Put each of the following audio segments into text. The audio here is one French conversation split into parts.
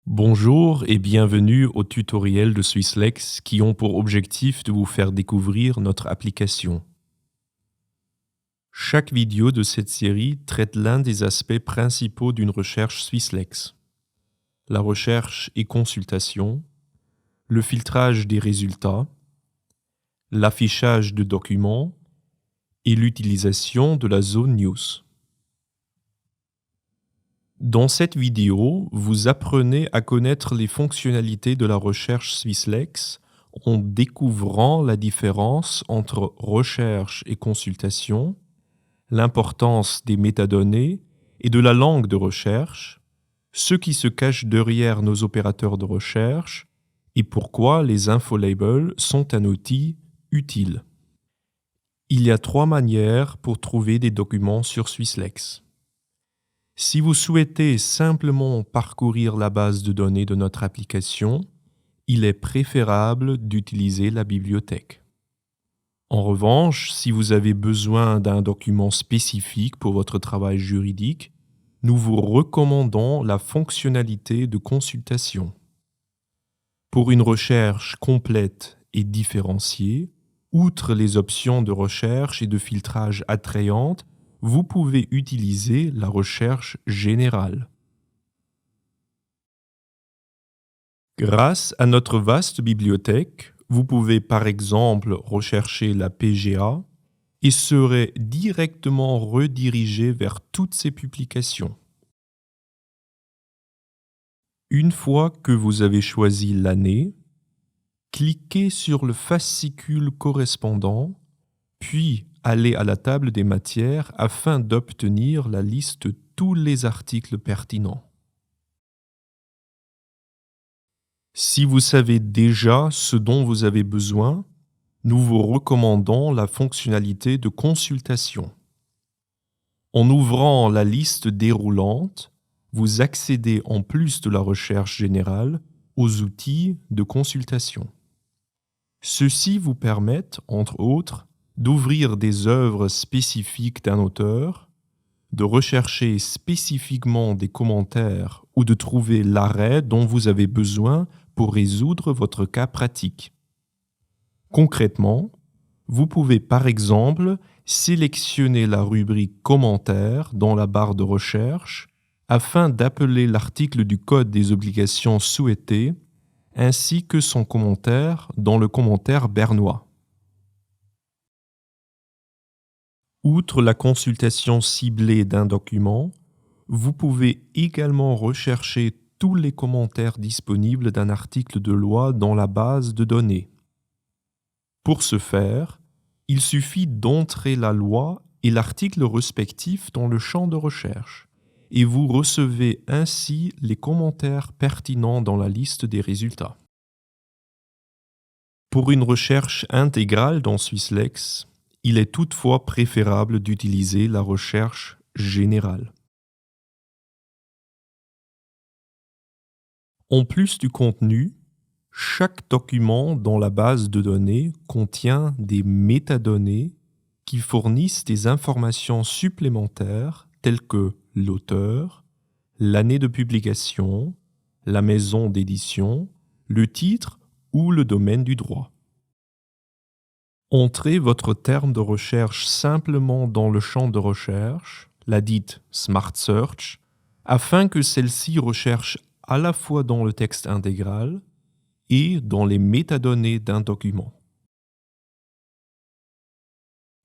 Bonjour et bienvenue aux tutoriels de Swisslex qui ont pour objectif de vous faire découvrir notre application. Chaque vidéo de cette série traite l'un des aspects principaux d'une recherche Swisslex. La recherche et consultation, le filtrage des résultats, l'affichage de documents et l'utilisation de la zone News. Dans cette vidéo, vous apprenez à connaître les fonctionnalités de la recherche Swisslex en découvrant la différence entre recherche et consultation, l'importance des métadonnées et de la langue de recherche, ce qui se cache derrière nos opérateurs de recherche et pourquoi les infolabels sont un outil utile. Il y a 3 manières pour trouver des documents sur Swisslex. Si vous souhaitez simplement parcourir la base de données de notre application, il est préférable d'utiliser la bibliothèque. En revanche, si vous avez besoin d'un document spécifique pour votre travail juridique, nous vous recommandons la fonctionnalité de consultation. Pour une recherche complète et différenciée, outre les options de recherche et de filtrage attrayantes, vous pouvez utiliser la recherche générale. Grâce à notre vaste bibliothèque, vous pouvez par exemple rechercher la PGA et serez directement redirigé vers toutes ces publications. Une fois que vous avez choisi l'année, cliquez sur le fascicule correspondant, puis allez à la table des matières afin d'obtenir la liste de tous les articles pertinents. Si vous savez déjà ce dont vous avez besoin, nous vous recommandons la fonctionnalité de consultation. En ouvrant la liste déroulante, vous accédez en plus de la recherche générale aux outils de consultation. Ceux-ci vous permettent, entre autres, d'ouvrir des œuvres spécifiques d'un auteur, de rechercher spécifiquement des commentaires ou de trouver l'arrêt dont vous avez besoin pour résoudre votre cas pratique. Concrètement, vous pouvez par exemple sélectionner la rubrique Commentaires dans la barre de recherche afin d'appeler l'article du Code des obligations souhaité ainsi que son commentaire dans le commentaire bernois. Outre la consultation ciblée d'un document, vous pouvez également rechercher tous les commentaires disponibles d'un article de loi dans la base de données. Pour ce faire, il suffit d'entrer la loi et l'article respectif dans le champ de recherche, et vous recevez ainsi les commentaires pertinents dans la liste des résultats. Pour une recherche intégrale dans Swisslex, il est toutefois préférable d'utiliser la recherche générale. En plus du contenu, chaque document dans la base de données contient des métadonnées qui fournissent des informations supplémentaires telles que l'auteur, l'année de publication, la maison d'édition, le titre ou le domaine du droit. Entrez votre terme de recherche simplement dans le champ de recherche, la dite Smart Search, afin que celle-ci recherche à la fois dans le texte intégral et dans les métadonnées d'un document.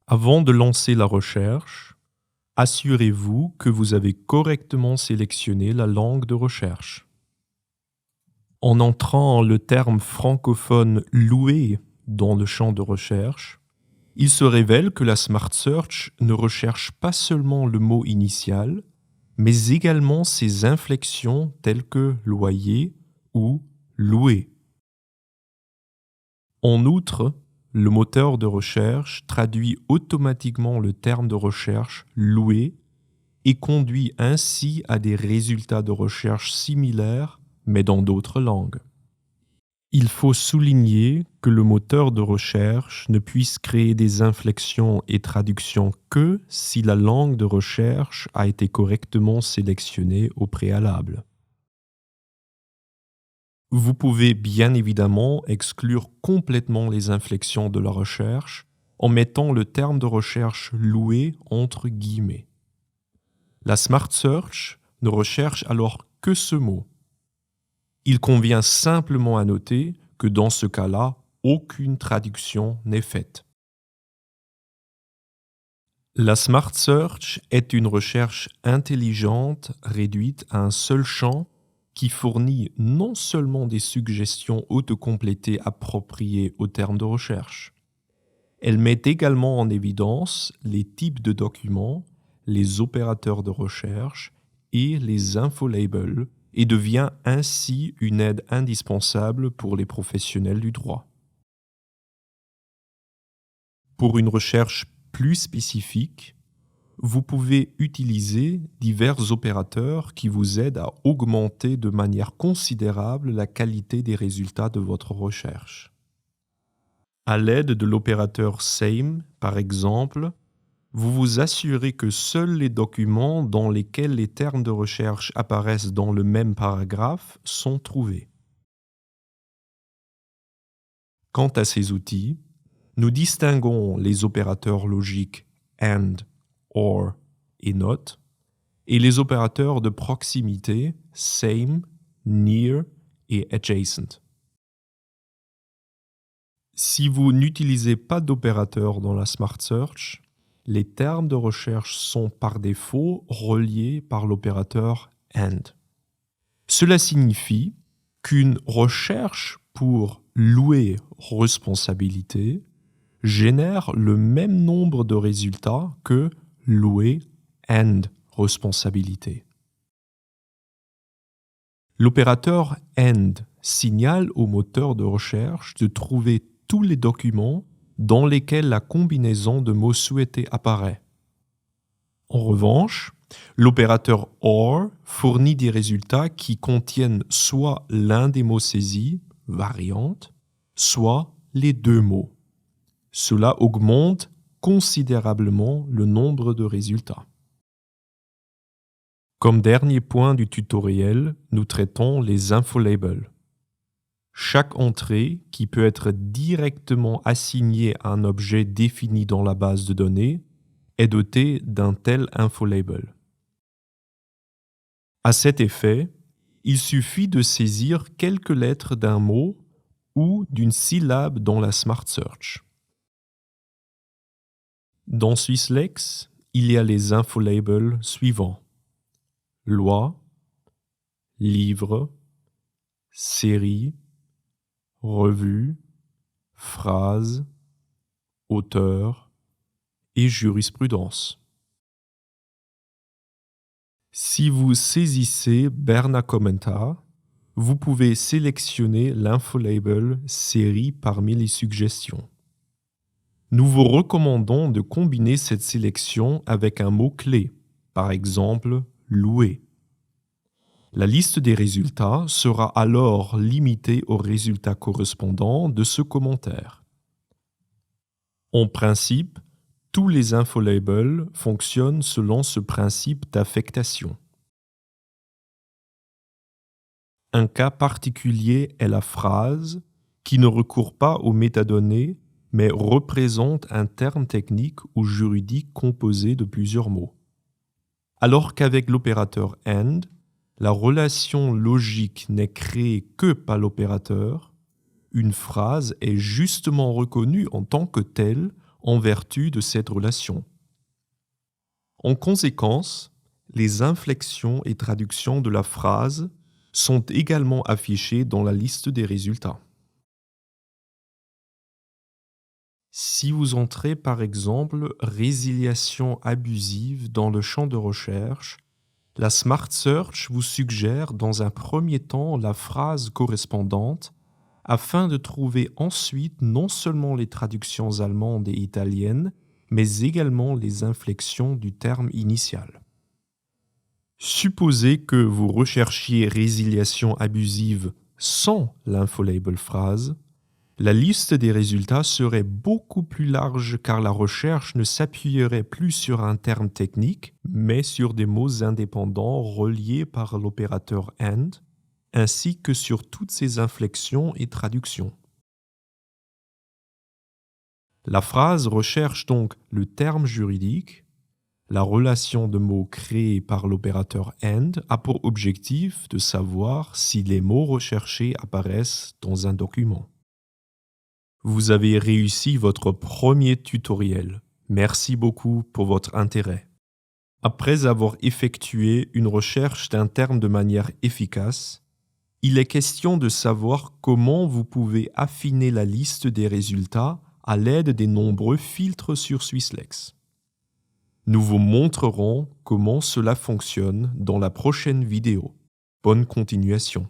Avant de lancer la recherche, assurez-vous que vous avez correctement sélectionné la langue de recherche. En entrant le terme francophone « loué » dans le champ de recherche, il se révèle que la Smart Search ne recherche pas seulement le mot initial, mais également ses inflexions telles que loyer ou louer. En outre, le moteur de recherche traduit automatiquement le terme de recherche loué et conduit ainsi à des résultats de recherche similaires, mais dans d'autres langues. Il faut souligner que le moteur de recherche ne puisse créer des inflexions et traductions que si la langue de recherche a été correctement sélectionnée au préalable. Vous pouvez bien évidemment exclure complètement les inflexions de la recherche en mettant le terme de recherche loué entre guillemets. La Smart Search ne recherche alors que ce mot. Il convient simplement à noter que dans ce cas-là, aucune traduction n'est faite. La Smart Search est une recherche intelligente réduite à un seul champ qui fournit non seulement des suggestions autocomplétées appropriées au terme de recherche, elle met également en évidence les types de documents, les opérateurs de recherche et les infolabels et devient ainsi une aide indispensable pour les professionnels du droit. Pour une recherche plus spécifique, vous pouvez utiliser divers opérateurs qui vous aident à augmenter de manière considérable la qualité des résultats de votre recherche. À l'aide de l'opérateur SAME, par exemple, vous vous assurez que seuls les documents dans lesquels les termes de recherche apparaissent dans le même paragraphe sont trouvés. Quant à ces outils, nous distinguons les opérateurs logiques AND, OR et NOT, et les opérateurs de proximité SAME, NEAR et ADJACENT. Si vous n'utilisez pas d'opérateur dans la Smart Search, les termes de recherche sont par défaut reliés par l'opérateur AND. Cela signifie qu'une recherche pour louer responsabilité génère le même nombre de résultats que louer AND responsabilité. L'opérateur AND signale au moteur de recherche de trouver tous les documents dans lesquels la combinaison de mots souhaités apparaît. En revanche, l'opérateur OR fournit des résultats qui contiennent soit l'un des mots saisis, variante, soit les deux mots. Cela augmente considérablement le nombre de résultats. Comme dernier point du tutoriel, nous traitons les infolabels. Chaque entrée, qui peut être directement assignée à un objet défini dans la base de données, est dotée d'un tel infolabel. À cet effet, il suffit de saisir quelques lettres d'un mot ou d'une syllabe dans la Smart Search. Dans Swisslex, il y a les infolabels suivants: loi, livre, série, revue, phrase, auteur et jurisprudence. Si vous saisissez Berna Commenta, vous pouvez sélectionner l'infolabel série parmi les suggestions. Nous vous recommandons de combiner cette sélection avec un mot-clé, par exemple louer. La liste des résultats sera alors limitée aux résultats correspondants de ce commentaire. En principe, tous les infolabels fonctionnent selon ce principe d'affectation. Un cas particulier est la phrase qui ne recourt pas aux métadonnées mais représente un terme technique ou juridique composé de plusieurs mots. Alors qu'avec l'opérateur AND, la relation logique n'est créée que par l'opérateur, une phrase est justement reconnue en tant que telle en vertu de cette relation. En conséquence, les inflexions et traductions de la phrase sont également affichées dans la liste des résultats. Si vous entrez par exemple résiliation abusive dans le champ de recherche, la Smart Search vous suggère dans un premier temps la phrase correspondante afin de trouver ensuite non seulement les traductions allemandes et italiennes, mais également les inflexions du terme initial. Supposez que vous recherchiez résiliation abusive sans l'infolabel phrase, la liste des résultats serait beaucoup plus large car la recherche ne s'appuierait plus sur un terme technique, mais sur des mots indépendants reliés par l'opérateur AND, ainsi que sur toutes ses inflexions et traductions. La phrase recherche donc le terme juridique. La relation de mots créée par l'opérateur AND a pour objectif de savoir si les mots recherchés apparaissent dans un document. Vous avez réussi votre premier tutoriel. Merci beaucoup pour votre intérêt. Après avoir effectué une recherche d'un terme de manière efficace, il est question de savoir comment vous pouvez affiner la liste des résultats à l'aide des nombreux filtres sur Swisslex. Nous vous montrerons comment cela fonctionne dans la prochaine vidéo. Bonne continuation.